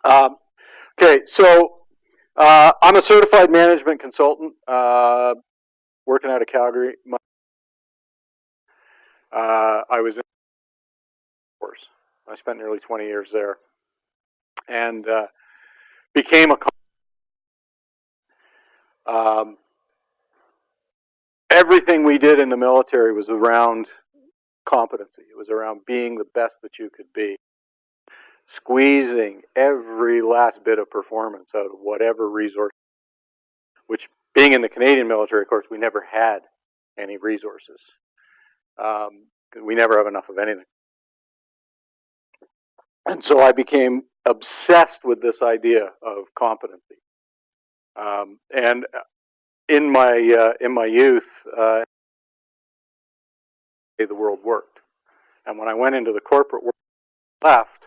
Okay, so I'm a certified management consultant working out of Calgary. I was in the course. I spent nearly 20 years there and became a everything we did in the military was around competency. It was around being the best that you could be, squeezing every last bit of performance out of whatever resource, which being in the Canadian military, of course, we never had any resources. We never have enough of anything. And so I became obsessed with this idea of competency. And in my youth, the world worked. And when I went into the corporate world, left,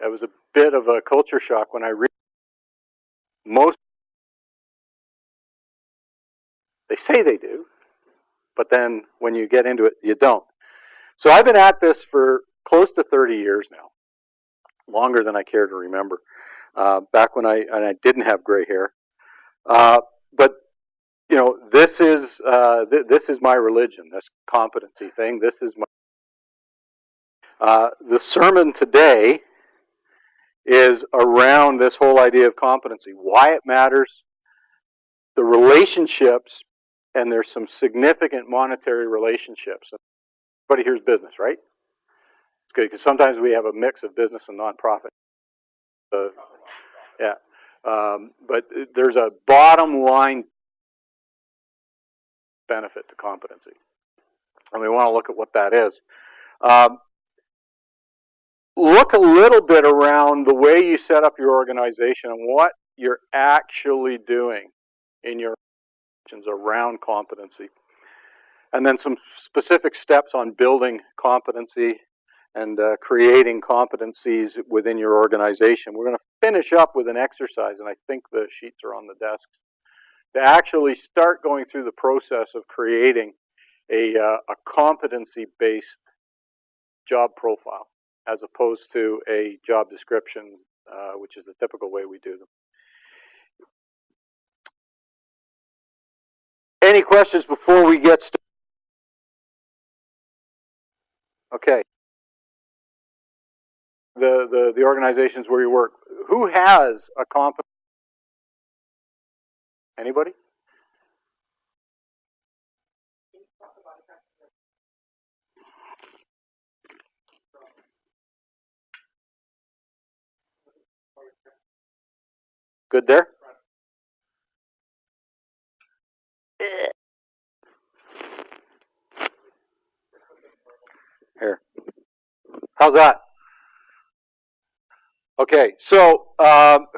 it was a bit of a culture shock when I realized most, they say they do, but then when you get into it, you don't. So I've been at this for close to 30 years now, longer than I care to remember, back when I didn't have gray hair. But you know, this is my religion, this competency thing. This is my the sermon today is around this whole idea of competency, why it matters, the relationships, and there's some significant monetary relationships. Everybody here's business, right? It's good because sometimes we have a mix of business and nonprofit. Yeah, but there's a bottom line benefit to competency, and we want to look at what that is. Look a little bit around the way you set up your organization and what you're actually doing in your organizations around competency. And then some specific steps on building competency and creating competencies within your organization. We're going to finish up with an exercise, and I think the sheets are on the desks, to actually start going through the process of creating a competency-based job profile, as opposed to a job description, which is the typical way we do them. Any questions before we get started? Okay. The organizations where you work, who has a competency? Anybody? Good there? Here. How's that? Okay, so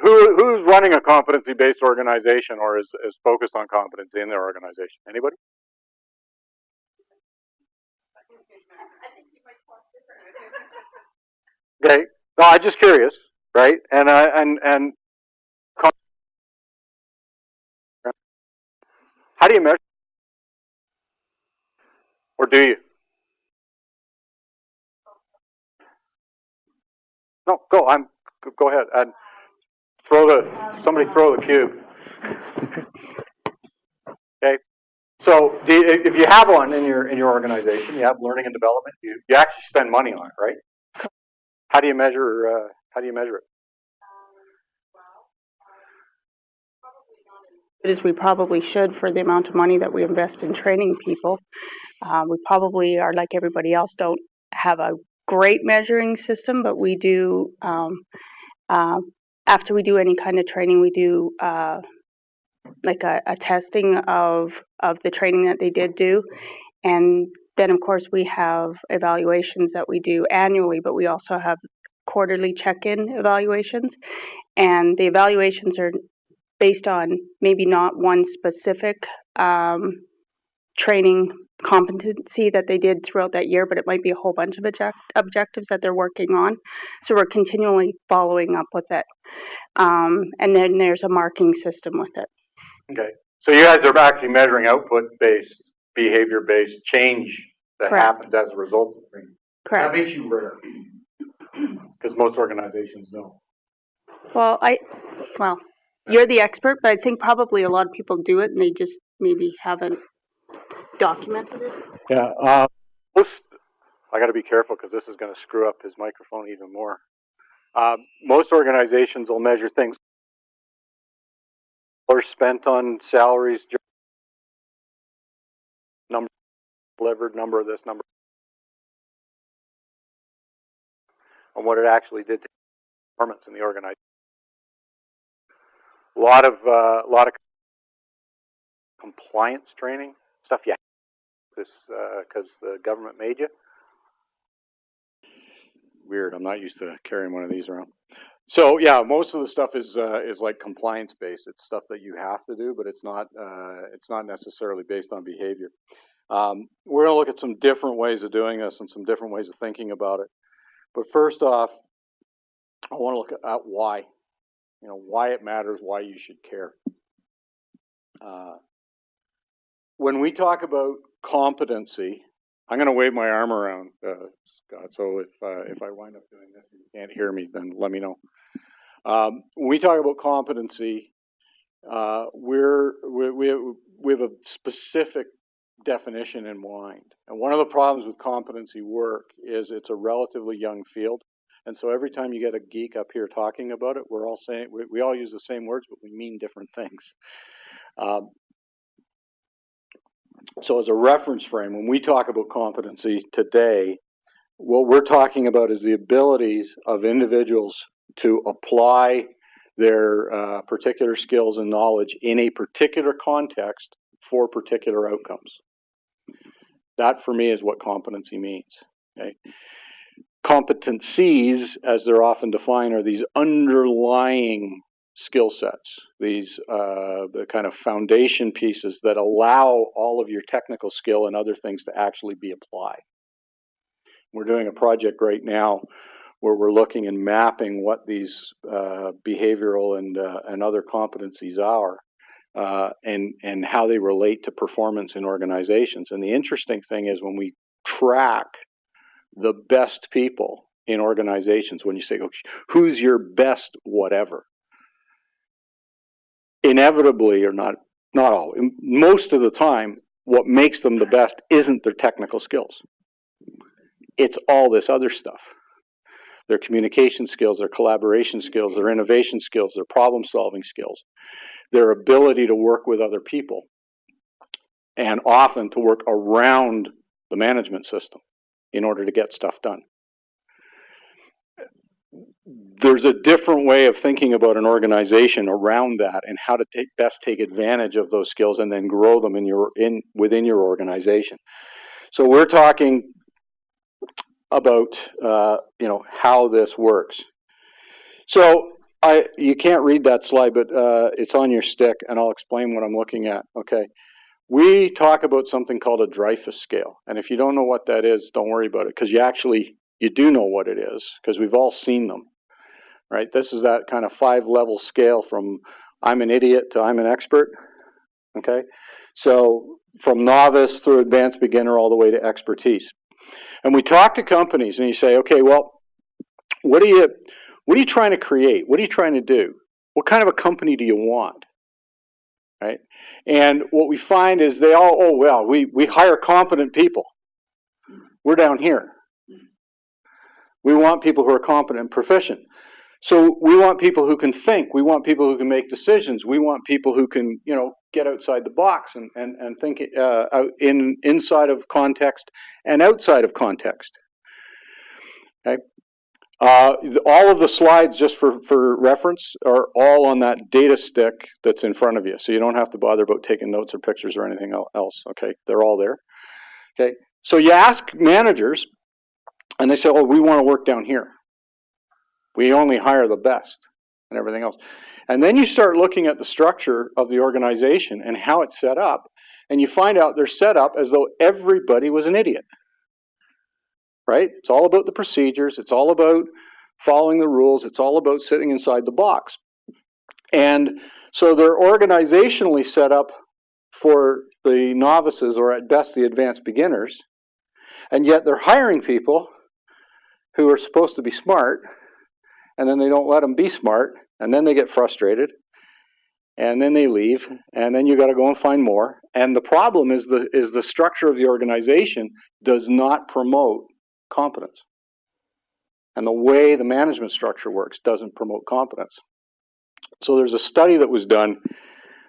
who's running a competency-based organization or is focused on competency in their organization? Anybody? Okay, no, I'm just curious, right? And how do you measure? Or do you? No, go. Go ahead. And somebody throw the cube. Okay. So if you have one in your organization, you have learning and development. You actually spend money on it, right? How do you measure? it? As we probably should for the amount of money that we invest in training people. We probably are like everybody else, don't have a great measuring system, but we do, after we do any kind of training, we do like a testing of the training that they did do. And then, of course, we have evaluations that we do annually, but we also have quarterly check-in evaluations. And the evaluations are based on maybe not one specific training competency that they did throughout that year, but it might be a whole bunch of objectives that they're working on. So we're continually following up with it. And then there's a marking system with it. Okay. So you guys are actually measuring output-based, behavior-based change that happens as a result of training. Correct. That makes you rare. Because most organizations don't. Well, you're the expert, but I think probably a lot of people do it and they just maybe haven't documented it. Yeah, I got to be careful because this is going to screw up his microphone even more. Most organizations will measure things dollars spent on salaries, number delivered, number of this, number, and what it actually did to performance in the organization. A lot of compliance training stuff. Yeah, this because the government made you. Weird. I'm not used to carrying one of these around. So yeah, most of the stuff is like compliance based. It's stuff that you have to do, but it's not necessarily based on behavior. We're going to look at some different ways of doing this and some different ways of thinking about it. But first off, I want to look at why. You know, why it matters, why you should care. When we talk about competency, I'm going to wave my arm around, Scott. So if I wind up doing this and you can't hear me, then let me know. When we talk about competency, we have a specific definition in mind. And one of the problems with competency work is it's a relatively young field. And so every time you get a geek up here talking about it, we're all saying, we all use the same words, but we mean different things. So as a reference frame, when we talk about competency today, what we're talking about is the abilities of individuals to apply their particular skills and knowledge in a particular context for particular outcomes. That, for me, is what competency means. Okay? Competencies, as they're often defined, are these underlying skill sets, these the kind of foundation pieces that allow all of your technical skill and other things to actually be applied. We're doing a project right now where we're looking and mapping what these behavioral and other competencies are and how they relate to performance in organizations. And the interesting thing is when we track the best people in organizations, when you say, who's your best whatever? Inevitably, or not all, most of the time, what makes them the best isn't their technical skills. It's all this other stuff. Their communication skills, their collaboration skills, their innovation skills, their problem-solving skills, their ability to work with other people, and often to work around the management system in order to get stuff done. There's a different way of thinking about an organization around that and how to best take advantage of those skills and then grow them within your organization. So we're talking about how this works. So you can't read that slide, but it's on your stick, and I'll explain what I'm looking at. Okay, we talk about something called a Dreyfus scale, and if you don't know what that is, don't worry about it, because you do know what it is, because we've all seen them. Right? This is that kind of 5-level scale from I'm an idiot to I'm an expert. Okay? So from novice through advanced beginner all the way to expertise. And we talk to companies and you say, okay, well, what are you trying to create? What are you trying to do? What kind of a company do you want? Right? And what we find is they all, we hire competent people. We're down here. We want people who are competent and proficient. So we want people who can think. We want people who can make decisions. We want people who can, get outside the box and think inside of context and outside of context. Okay. All of the slides, just for reference, are all on that data stick that's in front of you. So you don't have to bother about taking notes or pictures or anything else. Okay, they're all there. Okay. So you ask managers, and they say, "Oh, we want to work down here. We only hire the best," and everything else. And then you start looking at the structure of the organization and how it's set up, and you find out they're set up as though everybody was an idiot. Right? It's all about the procedures. It's all about following the rules. It's all about sitting inside the box. And so they're organizationally set up for the novices, or at best the advanced beginners, and yet they're hiring people who are supposed to be smart and then they don't let them be smart, and then they get frustrated, and then they leave, and then you got to go and find more. And the problem is the structure of the organization does not promote competence. And the way the management structure works doesn't promote competence. So there's a study that was done,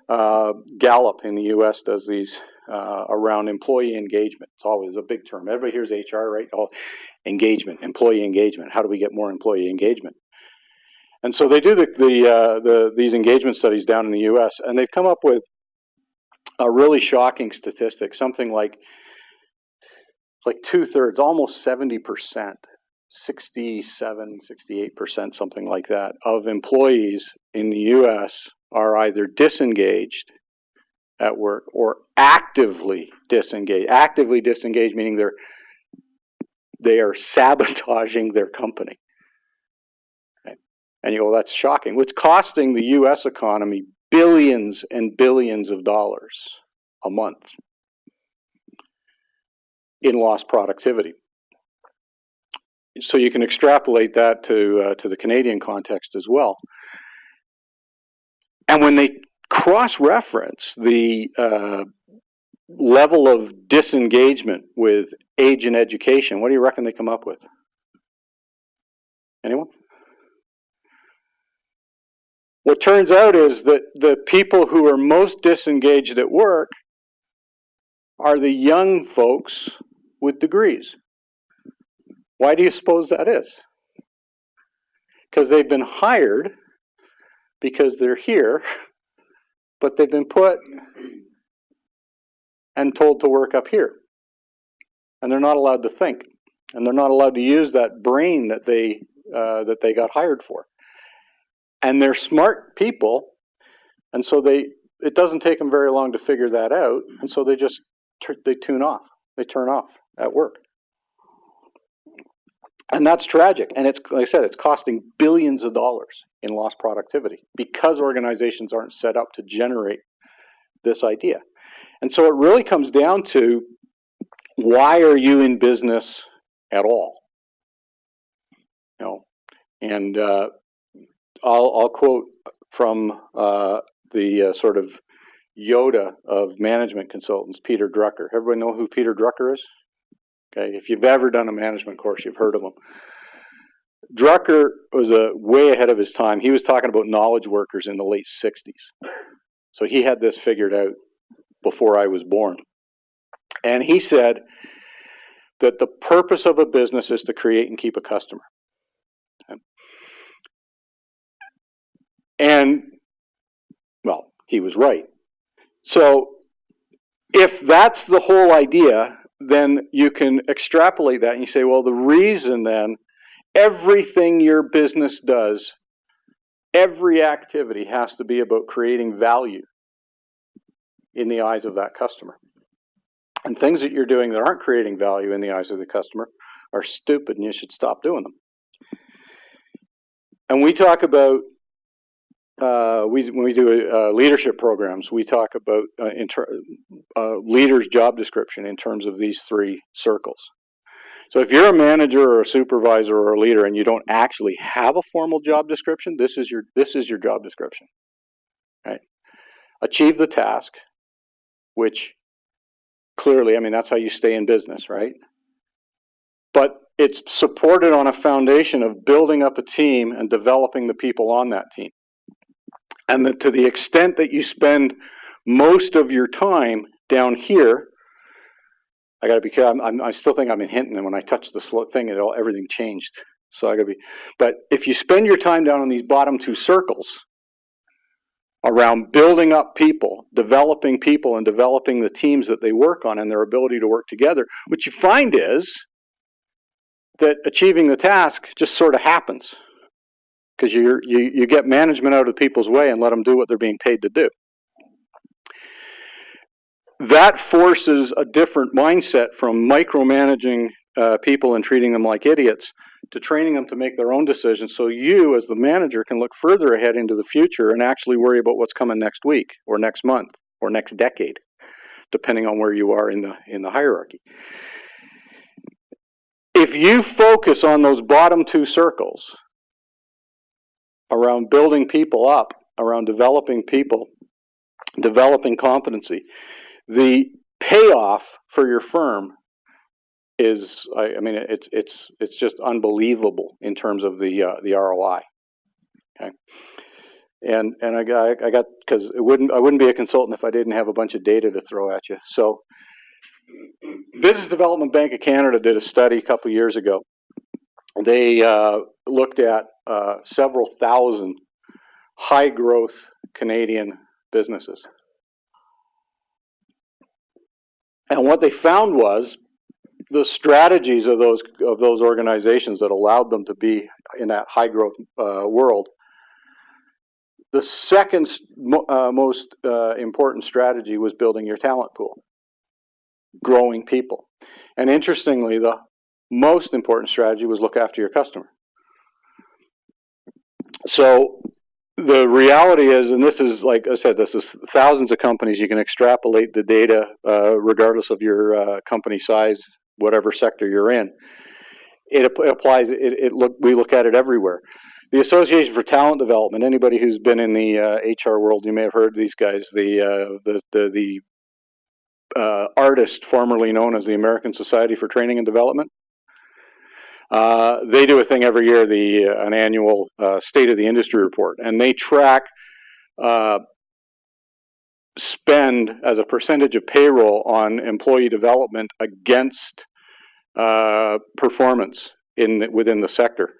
Gallup in the US does these around employee engagement. It's always a big term. Everybody hears HR, right? Oh, engagement, employee engagement. How do we get more employee engagement? And so they do these engagement studies down in the US, and they've come up with a really shocking statistic, something like 2/3, almost 70%, 67, 68%, something like that, of employees in the US are either disengaged at work or actively disengaged. Actively disengaged meaning they are sabotaging their company. Okay. And you go, well, that's shocking. What's costing the US economy billions and billions of dollars a month in lost productivity. So you can extrapolate that to the Canadian context as well. And when they cross-reference the level of disengagement with age and education, what do you reckon they come up with? Anyone? What turns out is that the people who are most disengaged at work are the young folks with degrees. Why do you suppose that is? Because they've been hired because they're here, but they've been put and told to work up here. And they're not allowed to think. And they're not allowed to use that brain that they got hired for. And they're smart people, and so it doesn't take them very long to figure that out, and so they just tune off. They turn off at work. And that's tragic. And it's, like I said, it's costing billions of dollars in lost productivity because organizations aren't set up to generate this idea. And so it really comes down to, why are you in business at all? You know, and I'll quote from the sort of Yoda of management consultants, Peter Drucker. Everybody know who Peter Drucker is? Okay, if you've ever done a management course, you've heard of him. Drucker was way ahead of his time. He was talking about knowledge workers in the late 60s. So he had this figured out before I was born. And he said that the purpose of a business is to create and keep a customer. Okay. And, well, he was right. So if that's the whole idea, then you can extrapolate that and you say, well, the reason then everything your business does, every activity has to be about creating value in the eyes of that customer. And things that you're doing that aren't creating value in the eyes of the customer are stupid, and you should stop doing them. And we talk about, when we do leadership programs, we talk about leader's job description in terms of these three circles. So if you're a manager or a supervisor or a leader and you don't actually have a formal job description, this is your job description. Right? Achieve the task, which clearly, I mean, that's how you stay in business, right? But it's supported on a foundation of building up a team and developing the people on that team. And that to the extent that you spend most of your time down here, I got to be careful. I still think I'm in Hinton, and when I touched the thing, everything changed. So I got to be. But if you spend your time down on these bottom two circles, around building up people, developing people, and developing the teams that they work on and their ability to work together, what you find is that achieving the task just sort of happens. Because you get management out of people's way and let them do what they're being paid to do. That forces a different mindset from micromanaging people and treating them like idiots to training them to make their own decisions, so you as the manager can look further ahead into the future and actually worry about what's coming next week or next month or next decade, depending on where you are in the hierarchy. If you focus on those bottom two circles, around building people up, around developing people, developing competency, the payoff for your firm is, I mean, it's just unbelievable in terms of the ROI. Okay, and I got because I wouldn't be a consultant if I didn't have a bunch of data to throw at you. So, Business Development Bank of Canada did a study a couple of years ago. They looked at several thousand high growth Canadian businesses. And what they found was the strategies of those organizations that allowed them to be in that high growth world. The second most important strategy was building your talent pool, growing people. And interestingly, the most important strategy was look after your customer. So the reality is, and this is, like I said, this is thousands of companies. You can extrapolate the data regardless of your company size, whatever sector you're in. It applies. We look at it everywhere. The Association for Talent Development. Anybody who's been in the HR world, you may have heard these guys. The artist formerly known as the American Society for Training and Development. They do a thing every year, an annual State of the Industry report, and they track spend as a percentage of payroll on employee development against performance within the sector,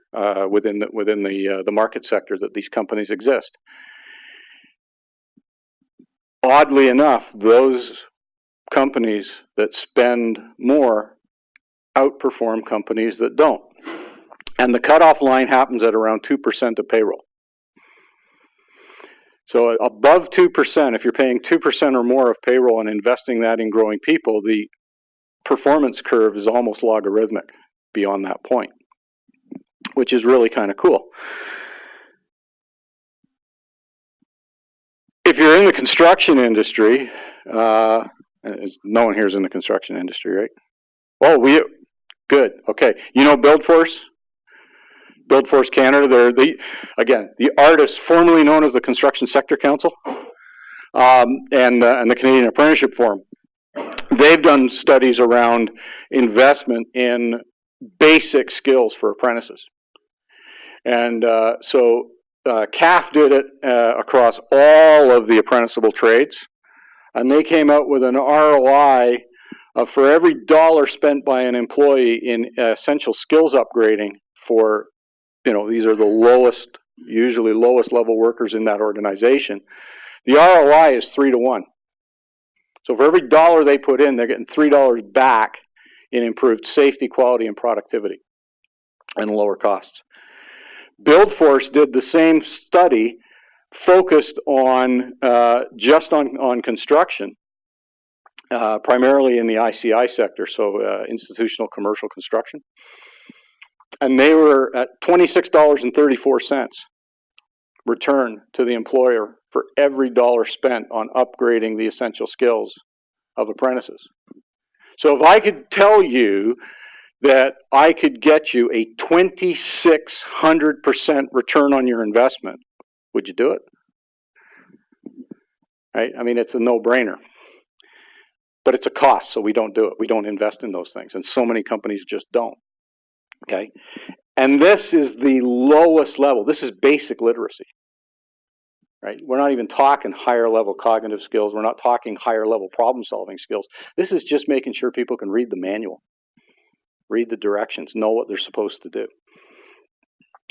within the market sector that these companies exist. Oddly enough, those companies that spend more outperform companies that don't. And the cutoff line happens at around 2% of payroll. So above 2%, if you're paying 2% or more of payroll and investing that in growing people, the performance curve is almost logarithmic beyond that point, which is really kind of cool. If you're in the construction industry, no one here is in the construction industry, right? Oh, good. Okay. You know BuildForce? BuildForce Canada. They're the artists formerly known as the Construction Sector Council, and the Canadian Apprenticeship Forum. They've done studies around investment in basic skills for apprentices, and so CAF did it across all of the apprenticeable trades, and they came out with an ROI of, for every dollar spent by an employee in essential skills upgrading for, these are the usually lowest level workers in that organization, the ROI is 3 to 1. So for every dollar they put in, they're getting $3 back in improved safety, quality, and productivity, and lower costs. BuildForce did the same study, focused on just on construction, primarily in the ICI sector, so institutional commercial construction. And they were at $26.34 return to the employer for every dollar spent on upgrading the essential skills of apprentices. So if I could tell you that I could get you a 2,600% return on your investment, would you do it? Right? I mean, it's a no-brainer. But it's a cost, so we don't do it. We don't invest in those things, and so many companies just don't. Okay? And this is the lowest level. This is basic literacy. Right? We're not even talking higher level cognitive skills. We're not talking higher level problem solving skills. This is just making sure people can read the manual, read the directions, know what they're supposed to do.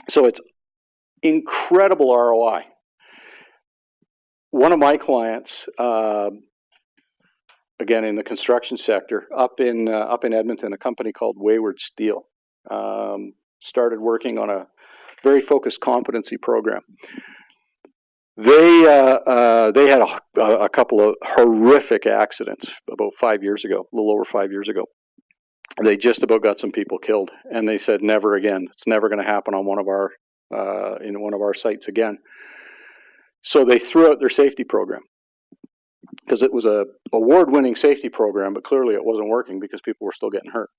So it's incredible ROI. One of my clients, again in the construction sector, up in Edmonton, a company called Wayward Steel, started working on a very focused competency program. They had a couple of horrific accidents about 5 years ago, a little over 5 years ago. They just about got some people killed, and they said, never again. It's never going to happen on in one of our sites again. So they threw out their safety program, because it was a award-winning safety program, but clearly it wasn't working because people were still getting hurt.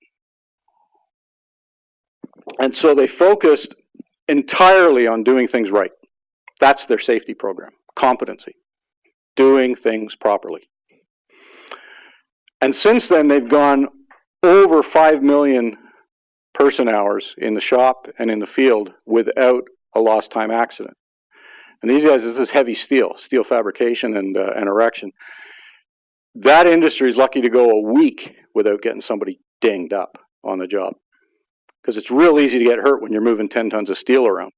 And so they focused entirely on doing things right. That's their safety program. Competency. Doing things properly. And since then, they've gone over 5 million person hours in the shop and in the field without a lost time accident. And these guys, this is heavy steel fabrication and erection. That industry is lucky to go a week without getting somebody dinged up on the job. Because it's real easy to get hurt when you're moving 10 tons of steel around.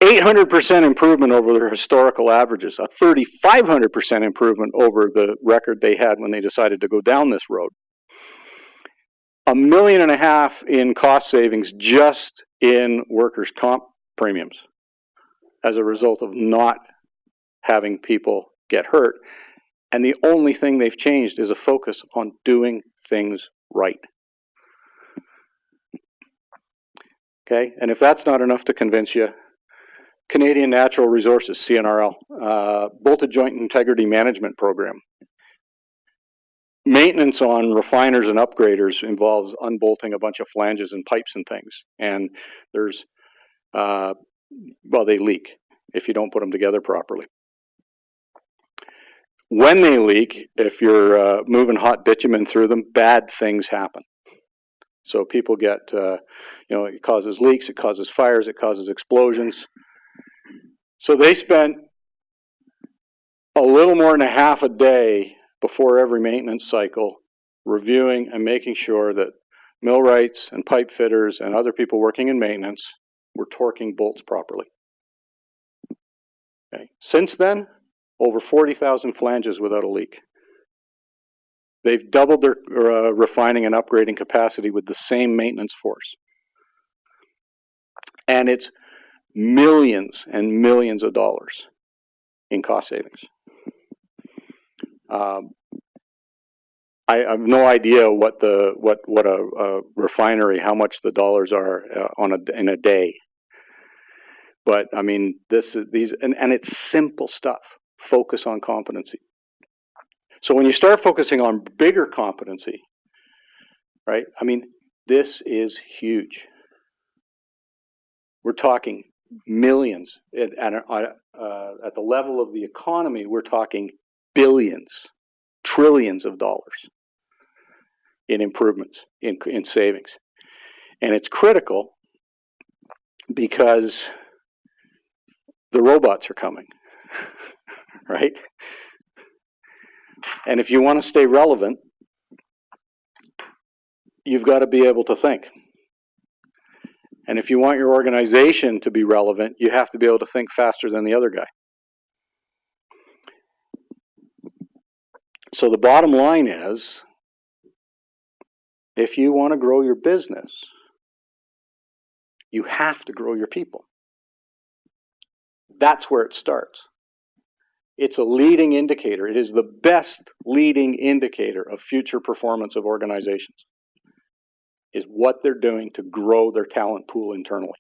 800% improvement over their historical averages, a 3,500% improvement over the record they had when they decided to go down this road. $1.5 million in cost savings just in workers' comp premiums as a result of not having people get hurt. And the only thing they've changed is a focus on doing things right. Okay, and if that's not enough to convince you, Canadian Natural Resources, CNRL, Bolted Joint Integrity Management Program. Maintenance on refiners and upgraders involves unbolting a bunch of flanges and pipes and things. And there's, well, they leak if you don't put them together properly. When they leak, if you're moving hot bitumen through them, bad things happen. So people get, you know, it causes leaks, it causes fires, it causes explosions. So they spent a little more than a half a day before every maintenance cycle reviewing and making sure that millwrights and pipe fitters and other people working in maintenance were torquing bolts properly. Okay. Since then, over 40,000 flanges without a leak. They've doubled their refining and upgrading capacity with the same maintenance force. And it's millions and millions of dollars in cost savings. I have no idea what a refinery, how much the dollars are in a day. But I mean, and it's simple stuff. Focus on competency. So when you start focusing on bigger competency, right? I mean, this is huge. We're talking millions. At the level of the economy, we're talking billions, trillions of dollars in improvements, in savings. And it's critical because the robots are coming, right? And if you want to stay relevant, you've got to be able to think. And if you want your organization to be relevant, you have to be able to think faster than the other guy. So the bottom line is, if you want to grow your business, you have to grow your people. That's where it starts. It's a leading indicator. It is the best leading indicator of future performance of organizations, is what they're doing to grow their talent pool internally.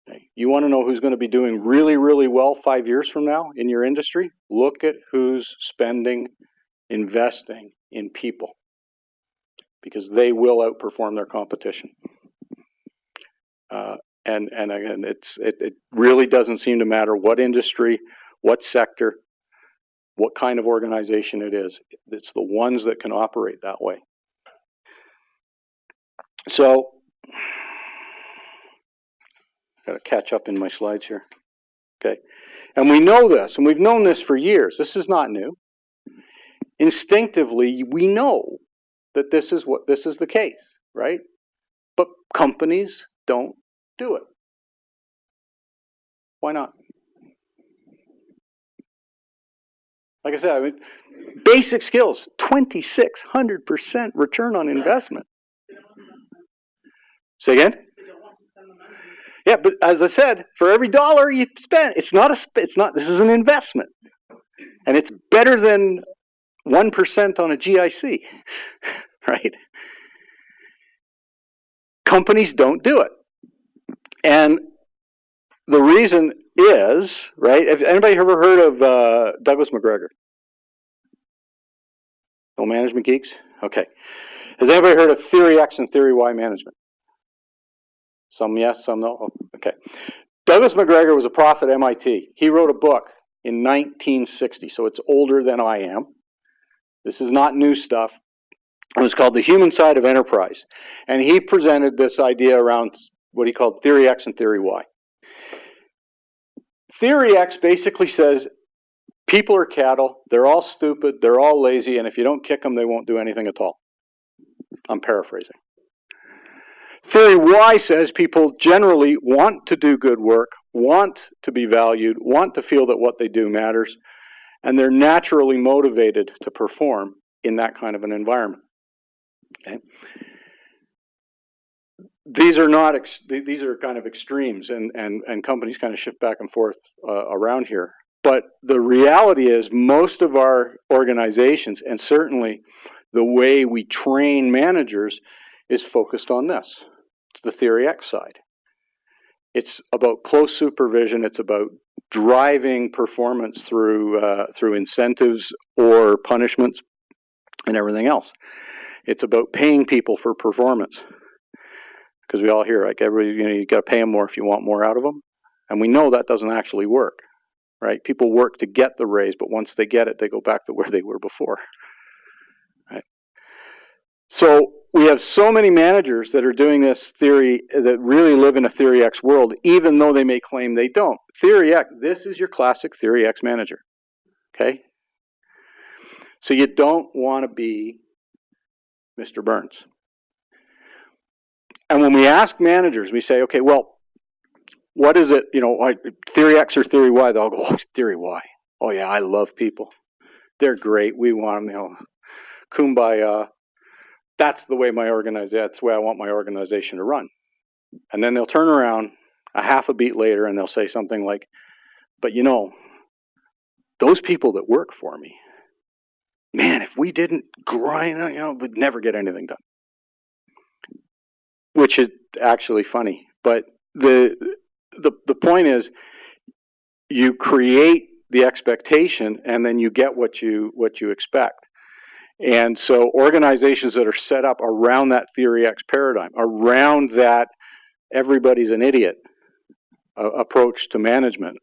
Okay. You want to know who's going to be doing really, really well 5 years from now in your industry? Look at who's spending, investing in people, because they will outperform their competition. And again, it really doesn't seem to matter what industry, what sector, what kind of organization it is. It's the ones that can operate that way. So, got to catch up in my slides here. Okay, and we know this, and we've known this for years. This is not new. Instinctively, we know that this is the case, right? But companies don't do it. Why not? Like I said, I mean, basic skills, 2,600% return on investment. Say again? Yeah, but as I said, for every dollar you spend, this is an investment. And it's better than 1% on a GIC, right? Companies don't do it. And the reason is, right, have anybody ever heard of Douglas McGregor? No management geeks? Okay. Has anybody heard of Theory X and Theory Y management? Some yes, some no? Oh, okay. Douglas McGregor was a prof at MIT. He wrote a book in 1960, so it's older than I am. This is not new stuff. It was called The Human Side of Enterprise. And he presented this idea around what he called Theory X and Theory Y. Theory X basically says people are cattle, they're all stupid, they're all lazy, and if you don't kick them, they won't do anything at all. I'm paraphrasing. Theory Y says people generally want to do good work, want to be valued, want to feel that what they do matters, and they're naturally motivated to perform in that kind of an environment. Okay? These are not these are kind of extremes, and companies kind of shift back and forth around here. But the reality is most of our organizations, and certainly the way we train managers, is focused on this. It's the Theory X side. It's about close supervision. It's about driving performance through incentives or punishments and everything else. It's about paying people for performance. Because we all hear, like, everybody, you got to pay them more if you want more out of them. And we know that doesn't actually work, right? People work to get the raise, but once they get it, they go back to where they were before, right? So we have so many managers that are doing this theory, that really live in a Theory X world, even though they may claim they don't. Theory X, this is your classic Theory X manager, okay? So you don't want to be Mr. Burns. And when we ask managers, we say, okay, well, what is it, Theory X or Theory Y? They'll go, oh, Theory Y. Oh, yeah, I love people. They're great. We want them, kumbaya. That's the way that's the way I want my organization to run. And then they'll turn around a half a beat later and they'll say something like, but those people that work for me, man, if we didn't grind, we'd never get anything done. Which is actually funny, but the point is, you create the expectation, and then you get what you expect. And so, organizations that are set up around that Theory X paradigm, around that everybody's an idiot approach to management,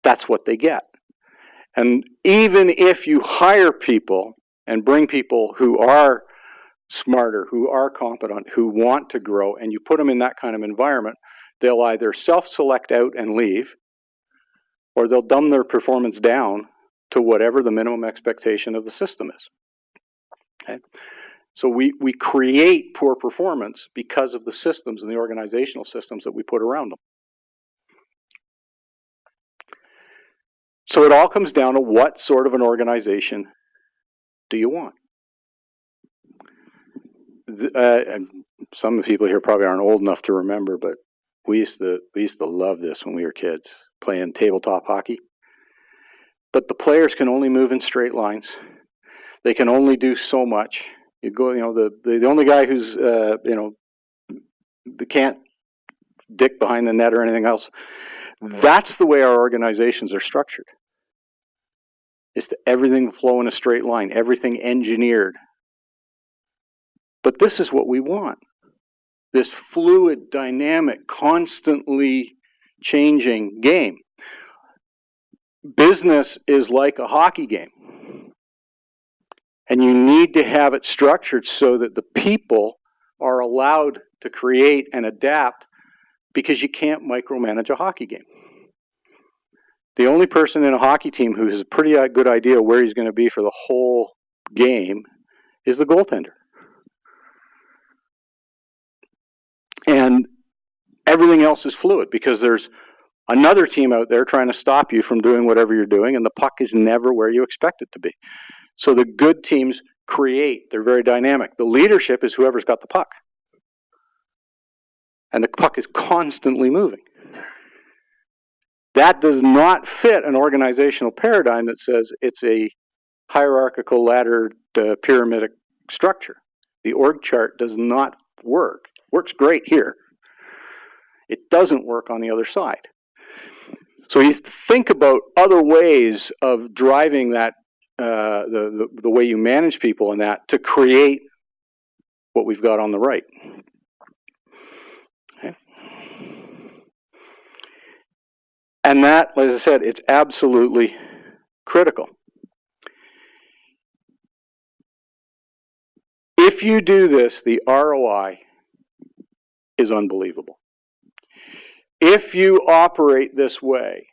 that's what they get. And even if you hire people and bring people who are smarter, who are competent, who want to grow, and you put them in that kind of environment, they'll either self-select out and leave, or they'll dumb their performance down to whatever the minimum expectation of the system is. Okay? So we create poor performance because of the systems and the organizational systems that we put around them. So it all comes down to what sort of an organization do you want? Some of the people here probably aren't old enough to remember, but we used to love this when we were kids, playing tabletop hockey. But the players can only move in straight lines. They can only do so much. You go, the only guy who's can't dick behind the net or anything else. That's the way our organizations are structured. It's to everything flow in a straight line, everything engineered. But this is what we want. This fluid, dynamic, constantly changing game. Business is like a hockey game. And you need to have it structured so that the people are allowed to create and adapt, because you can't micromanage a hockey game. The only person in a hockey team who has a pretty good idea where he's going to be for the whole game is the goaltender. And everything else is fluid because there's another team out there trying to stop you from doing whatever you're doing, and the puck is never where you expect it to be. So the good teams create. They're very dynamic. The leadership is whoever's got the puck. And the puck is constantly moving. That does not fit an organizational paradigm that says it's a hierarchical, laddered, pyramidal structure. The org chart does not work. Works great here. It doesn't work on the other side. So you think about other ways of driving that, the way you manage people and that, to create what we've got on the right. Okay. And that, as I said, it's absolutely critical. If you do this, the ROI is unbelievable. If you operate this way,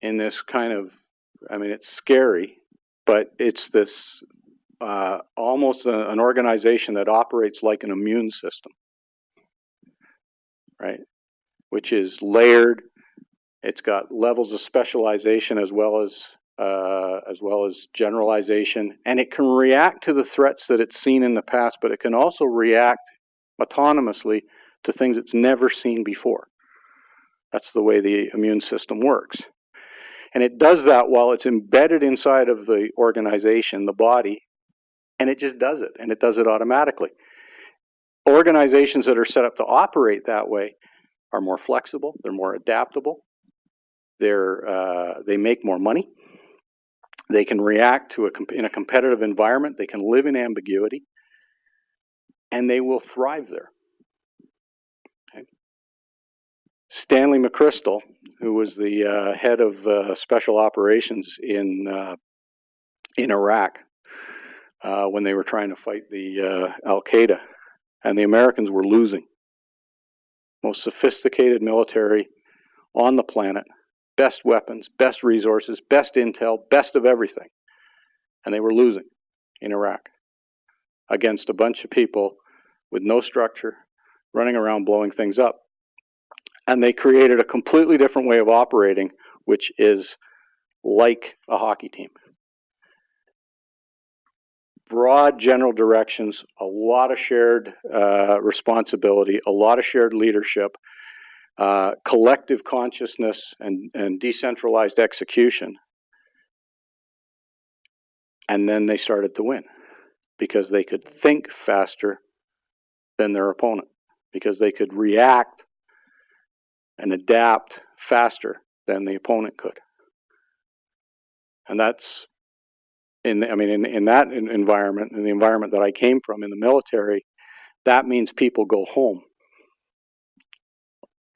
in this kind of, I mean, it's scary, but it's this almost an organization that operates like an immune system, right? Which is layered. It's got levels of specialization as well as generalization, and it can react to the threats that it's seen in the past, but it can also react autonomously to things it's never seen before. That's the way the immune system works. And it does that while it's embedded inside of the organization, the body, and it just does it, and it does it automatically. Organizations that are set up to operate that way are more flexible, they're more adaptable, they make more money, they can react to in a competitive environment, they can live in ambiguity, and they will thrive there. Okay. Stanley McChrystal, who was the head of special operations in Iraq when they were trying to fight the Al-Qaeda, and the Americans were losing. Most sophisticated military on the planet, best weapons, best resources, best intel, best of everything. And they were losing in Iraq against a bunch of people with no structure, running around blowing things up. And they created a completely different way of operating, which is like a hockey team. Broad general directions, a lot of shared responsibility, a lot of shared leadership, collective consciousness, and decentralized execution. And then they started to win because they could think faster than their opponent, because they could react and adapt faster than the opponent could. And that's in that environment, in the environment that I came from in the military, that means people go home.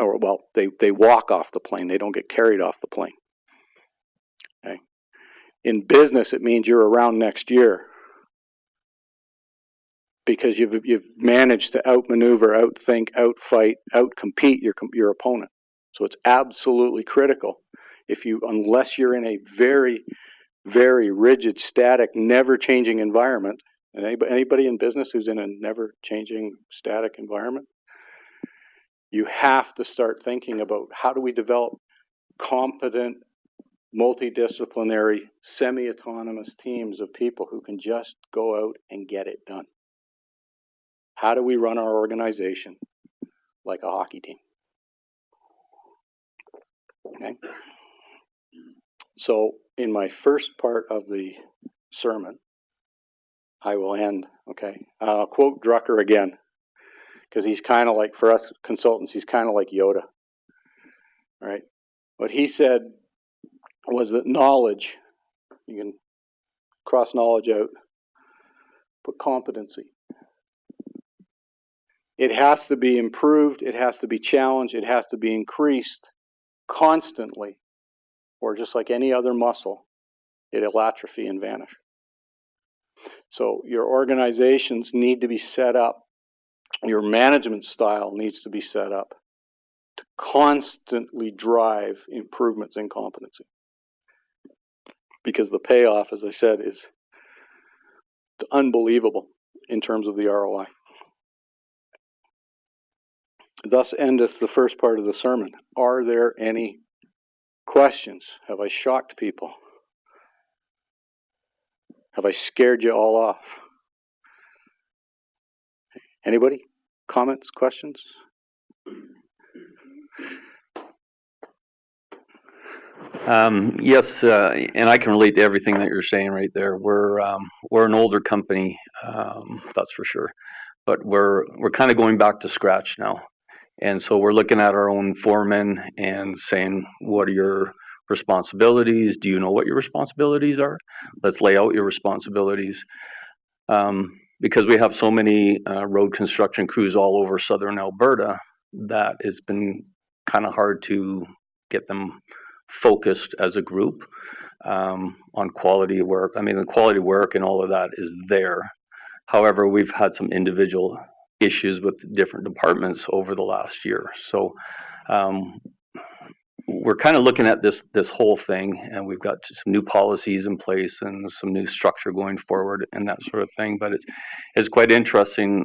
Or, well, they walk off the plane. They don't get carried off the plane. Okay. In business, it means you're around next year because you've managed to outmaneuver, outthink, outfight, outcompete your opponent. So it's absolutely critical. Unless you're in a very, very rigid, static, never-changing environment, and anybody in business who's in a never-changing, static environment, you have to start thinking about how do we develop competent, multidisciplinary, semi-autonomous teams of people who can just go out and get it done. How do we run our organization like a hockey team? Okay. So in my first part of the sermon, I will end, okay. I'll quote Drucker again, because he's kind of like, for us consultants, he's kind of like Yoda. All right. What he said was that knowledge, you can cross knowledge out, but competency. It has to be improved, it has to be challenged, it has to be increased constantly, or just like any other muscle, it'll atrophy and vanish. So your organizations need to be set up, your management style needs to be set up to constantly drive improvements in competency. Because the payoff, as I said, is unbelievable in terms of the ROI. Thus endeth the first part of the sermon. Are there any questions? Have I shocked people? Have I scared you all off? Anybody? Comments, questions? Yes, and I can relate to everything that you're saying right there. We're an older company, that's for sure, but we're kind of going back to scratch now, and so we're looking at our own foremen and saying, what are your responsibilities? Do you know what your responsibilities are? Let's lay out your responsibilities, because we have so many road construction crews all over southern Alberta that it's been kind of hard to get them focused as a group on quality work. I mean, the quality work and all of that is there. However, we've had some individual issues with different departments over the last year. So we're kind of looking at this whole thing, and we've got some new policies in place and some new structure going forward and that sort of thing. But it's quite interesting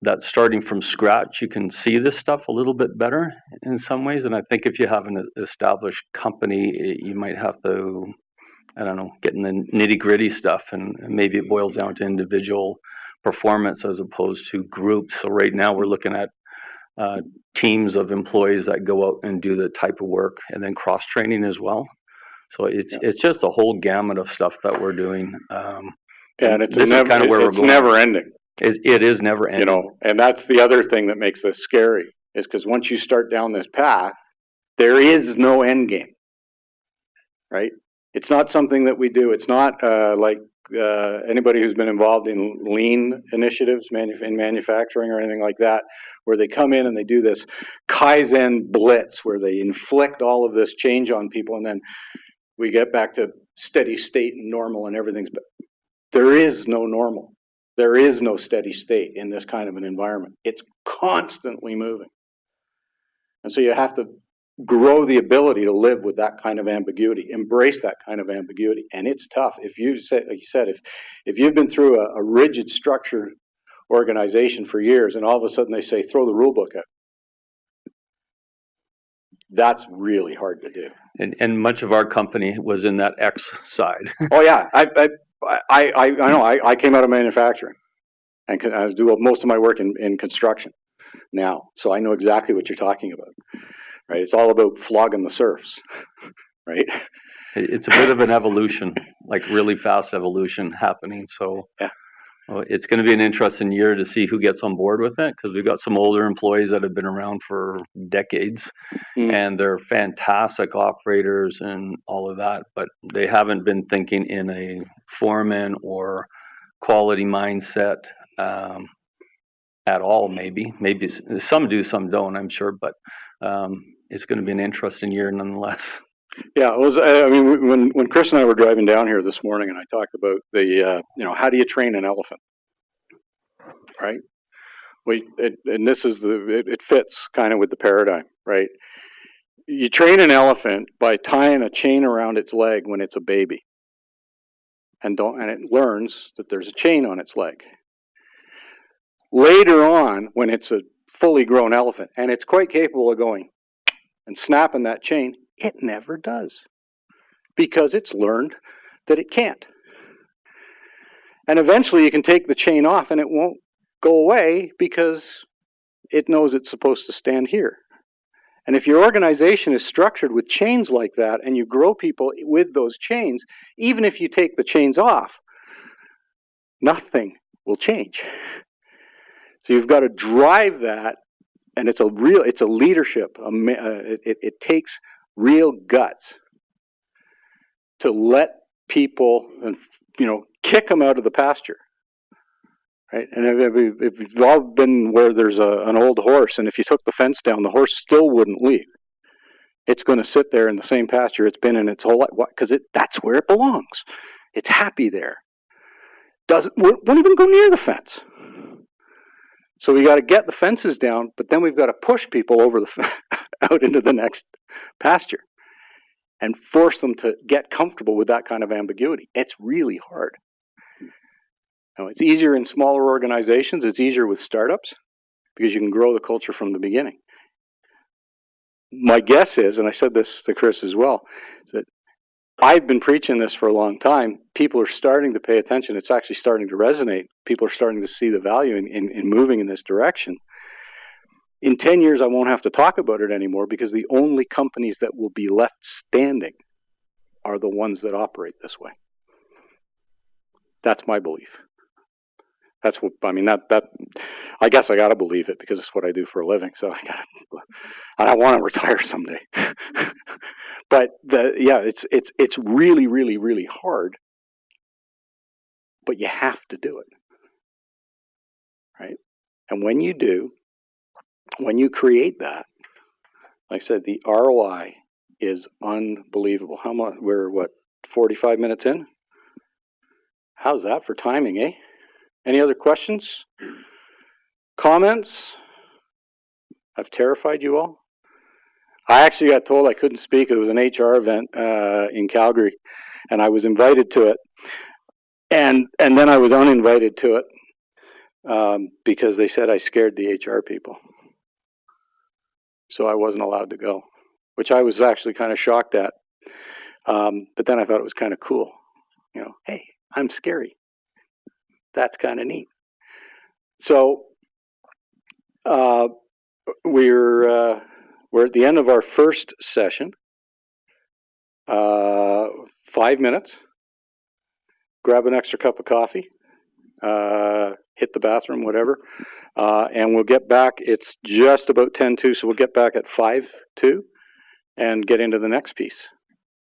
that starting from scratch, you can see this stuff a little bit better in some ways. And I think if you have an established company, you might have to, I don't know, get in the nitty gritty stuff, and maybe it boils down to individual performance as opposed to groups. So right now we're looking at teams of employees that go out and do the type of work, and then cross training as well. So it's just a whole gamut of stuff that we're doing. And it's never ending. It is never ending. You know, and that's the other thing that makes this scary, is because once you start down this path, there is no end game, right? It's not something that we do. It's not like anybody who's been involved in lean initiatives in manufacturing or anything like that, where they come in and they do this Kaizen blitz, where they inflict all of this change on people, and then we get back to steady state and normal and everything's. But there is no normal. There is no steady state in this kind of an environment. It's constantly moving. And so you have to grow the ability to live with that kind of ambiguity, embrace that kind of ambiguity. And it's tough. If you said, like you said, if you've been through a rigid structured organization for years and all of a sudden they say, throw the rule book out, that's really hard to do. And much of our company was in that X side. Oh yeah, I know. I came out of manufacturing, and I do most of my work in construction now, so I know exactly what you're talking about. Right? It's all about flogging the serfs, right? It's a bit of an evolution, like really fast evolution happening. So yeah. It's going to be an interesting year to see who gets on board with it, because we've got some older employees that have been around for decades, and they're fantastic operators and all of that, but they haven't been thinking in a foreman or quality mindset at all. Maybe some do, some don't, I'm sure, but it's going to be an interesting year nonetheless. Yeah, it was. I mean, when Chris and I were driving down here this morning, and I talked about the, how do you train an elephant, right? And this is it fits kind of with the paradigm, right? You train an elephant by tying a chain around its leg when it's a baby, and it learns that there's a chain on its leg. Later on, when it's a fully grown elephant, and it's quite capable of going and snapping that chain, it never does, because it's learned that it can't. And eventually you can take the chain off and it won't go away because it knows it's supposed to stand here. And if your organization is structured with chains like that, and you grow people with those chains, even if you take the chains off, nothing will change. So you've got to drive that, and it's a leadership. It takes real guts to let people, kick them out of the pasture, right? And if you've all been where there's an old horse, and if you took the fence down, the horse still wouldn't leave. It's going to sit there in the same pasture it's been in its whole life, because that's where it belongs. It's happy there. Won't even go near the fence. So we got to get the fences down, but then we've got to push people over out into the next pasture and force them to get comfortable with that kind of ambiguity. It's really hard. It's easier in smaller organizations. It's easier with startups because you can grow the culture from the beginning. My guess is, and I said this to Chris as well, is that I've been preaching this for a long time. People are starting to pay attention. It's actually starting to resonate. People are starting to see the value in moving in this direction. In 10 years, I won't have to talk about it anymore, because the only companies that will be left standing are the ones that operate this way. That's my belief. That's what I mean. That I guess I got to believe it, because it's what I do for a living. So I want to retire someday. But it's really, really, really hard. But you have to do it, right? And when you do, when you create that, like I said, the ROI is unbelievable. How much? We're what, 45 minutes in? How's that for timing, eh? Any other questions? Comments? I've terrified you all. I actually got told I couldn't speak. It was an HR event in Calgary, and I was invited to it. And then I was uninvited to it because they said I scared the HR people. So I wasn't allowed to go, which I was actually kind of shocked at. But then I thought it was kind of cool. You know, hey, I'm scary. That's kind of neat. So we're at the end of our first session. 5 minutes. Grab an extra cup of coffee. Hit the bathroom, whatever. And we'll get back. It's just about 10:02, so we'll get back at 5:02 and get into the next piece.